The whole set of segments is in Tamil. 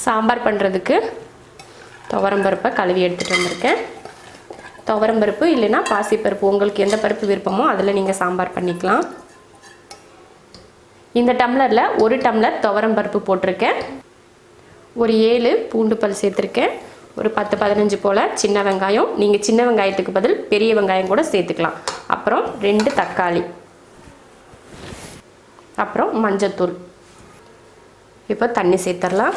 சாம்பார் பண்ணுறதுக்கு துவரம்பருப்பை கழுவி எடுத்துகிட்டு வந்திருக்கேன். துவரம்பருப்பு இல்லைன்னா பாசிப்பருப்பு, உங்களுக்கு எந்த பருப்பு விருப்பமோ அதில் நீங்கள் சாம்பார் பண்ணிக்கலாம். இந்த டம்ளரில் 1 டம்ளர் துவரம்பருப்பு போட்டிருக்கேன். ஒரு 7 பூண்டு பல் சேர்த்துருக்கேன். ஒரு 10-15 போல் சின்ன வெங்காயம், நீங்கள் சின்ன வெங்காயத்துக்கு பதில் பெரிய வெங்காயம் கூட சேர்த்துக்கலாம். அப்புறம் 2 தக்காளி, அப்புறம் மஞ்சத்தூள். இப்போ தண்ணி சேர்த்துடலாம்.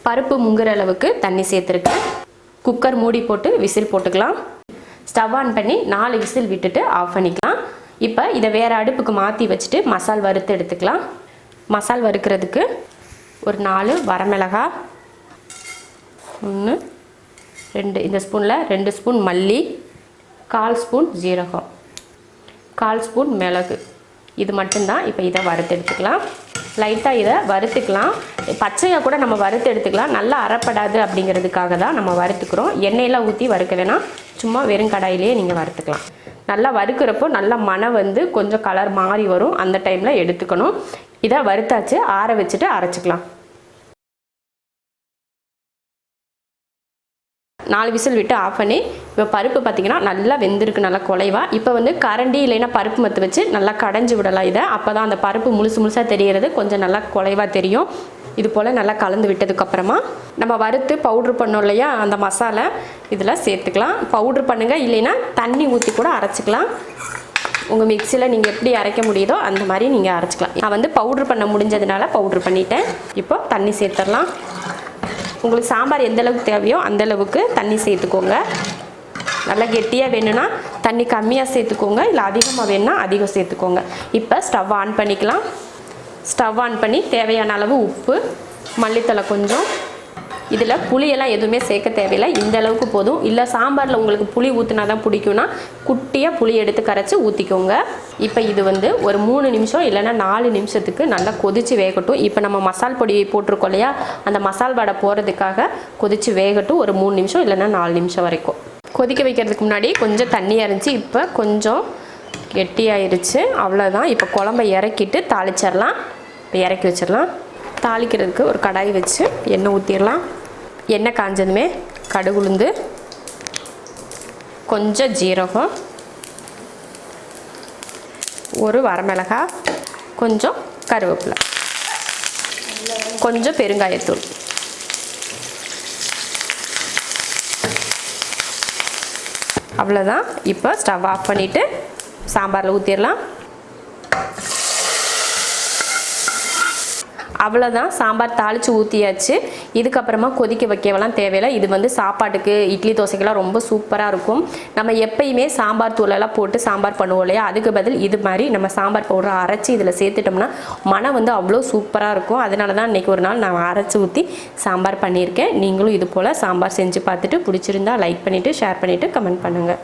பருப்பு முங்குற அளவுக்கு தண்ணி சேர்த்துருக்கேன். குக்கர் மூடி போட்டு விசில் போட்டுக்கலாம். ஸ்டவ் ஆன் பண்ணி 4 விசில் விட்டுட்டு ஆஃப் பண்ணிக்கலாம். இப்போ இதை வேறு அடுப்புக்கு மாற்றி வச்சுட்டு மசால் வறுத்து எடுத்துக்கலாம். மசால் வறுக்கிறதுக்கு ஒரு 4 வரமிளகாய், 1 2 இந்த ஸ்பூனில் 2 ஸ்பூன் மல்லி, 1/4 ஸ்பூன் ஜீரகம், 1/4 ஸ்பூன் மிளகு, இது மட்டும்தான். இப்போ இதை வறுத்து எடுத்துக்கலாம். லைட்டாக இதை வறுத்துக்கலாம். பச்சையாக கூட நம்ம வறுத்து எடுத்துக்கலாம். நல்லா அரைப்படாது அப்படிங்கிறதுக்காக தான் நம்ம வறுத்துக்கிறோம். எண்ணெயெல்லாம் ஊற்றி வறுக்க வேணாம், சும்மா வெறும் கடாயிலேயே நீங்கள் வறுத்துக்கலாம். நல்லா வறுக்கிறப்போ நல்லா மணம் வந்து கொஞ்சம் கலர் மாறி வரும். அந்த டைமில் எடுத்துக்கணும். இதை வறுத்தாச்சு, ஆற வச்சுட்டு அரைச்சிக்கலாம். 4 விசில் விட்டு ஆஃப் பண்ணி இப்போ பருப்பு பார்த்திங்கன்னா நல்லா வெந்திருக்கு, நல்லா குலைவா. இப்போ வந்து கரண்டி இல்லைன்னா பருப்பு மத்து வச்சு நல்லா கடைஞ்சி விடலாம் இதை. அப்போ தான் அந்த பருப்பு முழுசாக தெரிகிறது, கொஞ்சம் நல்லா குலைவாக தெரியும். இது போல் நல்லா கலந்து விட்டதுக்கப்புறமா நம்ம வறுத்து பவுட்ரு பண்ணோம் இல்லையா, அந்த மசாலா இதில் சேர்த்துக்கலாம். பவுட்ரு பண்ணுங்கள், இல்லைன்னா தண்ணி ஊற்றி கூட அரைச்சிக்கலாம். உங்கள் மிக்சியில் நீங்கள் எப்படி அரைக்க முடியுதோ அந்த மாதிரி நீங்கள் அரைச்சிக்கலாம். நான் வந்து பவுட்ரு பண்ண முடிஞ்சதுனால பவுட்ரு பண்ணிட்டேன். இப்போ தண்ணி சேர்த்துடலாம். உங்களுக்கு சாம்பார் எந்த அளவுக்கு தேவையோ அந்தளவுக்கு தண்ணி சேர்த்துக்கோங்க. நல்லா கெட்டியாக வேணும்னா தண்ணி கம்மியாக சேர்த்துக்கோங்க, இல்லை அதிகமாக வேணும்னா அதிகம் சேர்த்துக்கோங்க. இப்போ ஸ்டவ் ஆன் பண்ணிக்கலாம். ஸ்டவ் ஆன் பண்ணி தேவையான அளவு உப்பு, மல்லித்தழை கொஞ்சம். இதில் புளியெல்லாம் எதுவுமே சேர்க்க தேவையில்லை, இந்த அளவுக்கு போதும். இல்லை சாம்பாரில் உங்களுக்கு புளி ஊற்றினா தான் பிடிக்கும்னா குட்டியாக புளி எடுத்து கரைச்சி ஊற்றிக்கோங்க. இப்போ இது வந்து ஒரு 3 நிமிஷம் இல்லைன்னா 4 நிமிஷத்துக்கு நல்லா கொதித்து வேகட்டும். இப்போ நம்ம மசால் பொடி போட்டிருக்கோம் இல்லையா, அந்த மசால் வடை போகிறதுக்காக கொதித்து வேகட்டும். ஒரு 3 நிமிஷம் இல்லைன்னா 4 நிமிஷம் வரைக்கும். கொதிக்க வைக்கிறதுக்கு முன்னாடி கொஞ்சம் தண்ணியாக இருந்துச்சு, இப்போ கொஞ்சம் கெட்டியாயிருச்சு. அவ்வளோதான். இப்போ குழம்பை இறக்கிட்டு தாளிச்சிடலாம். இப்போ இறக்கி வச்சிடலாம். தாளிக்கிறதுக்கு ஒரு கடாய் வச்சு எண்ணெய் ஊற்றிடலாம். எண்ணெய் காஞ்சதுமே கடுகு, உளுந்து, கொஞ்சம் ஜீரகம், ஒரு வரமிளகாய், கொஞ்சம் கருவேப்பிலை, கொஞ்சம் பெருங்காயத்தூள். அவ்வளோதான். இப்போ ஸ்டவ் ஆஃப் பண்ணிவிட்டு சாம்பாரில் ஊற்றிடலாம். அவ்வளோதான், சாம்பார் தாளித்து ஊற்றியாச்சு. இதுக்கப்புறமா கொதிக்க வைக்கவெல்லாம் தேவையில்லை. இது வந்து சாப்பாட்டுக்கு, இட்லி தோசைக்கெல்லாம் ரொம்ப சூப்பராக இருக்கும். நம்ம எப்பயுமே சாம்பார் தூளெல்லாம் போட்டு சாம்பார் பண்ணுவோம் இல்லையா, அதுக்கு பதில் இது மாதிரி நம்ம சாம்பார் பவுடரை அரைச்சி இதில் சேர்த்துட்டோம்னா மனம் வந்து அவ்வளோ சூப்பராக இருக்கும். அதனால தான் இன்றைக்கி ஒரு நாள் நான் அரைச்சி ஊற்றி சாம்பார் பண்ணியிருக்கேன். நீங்களும் இது போல் சாம்பார் செஞ்சு பார்த்துட்டு பிடிச்சிருந்தா லைக் பண்ணிவிட்டு ஷேர் பண்ணிவிட்டு கமெண்ட் பண்ணுங்கள்.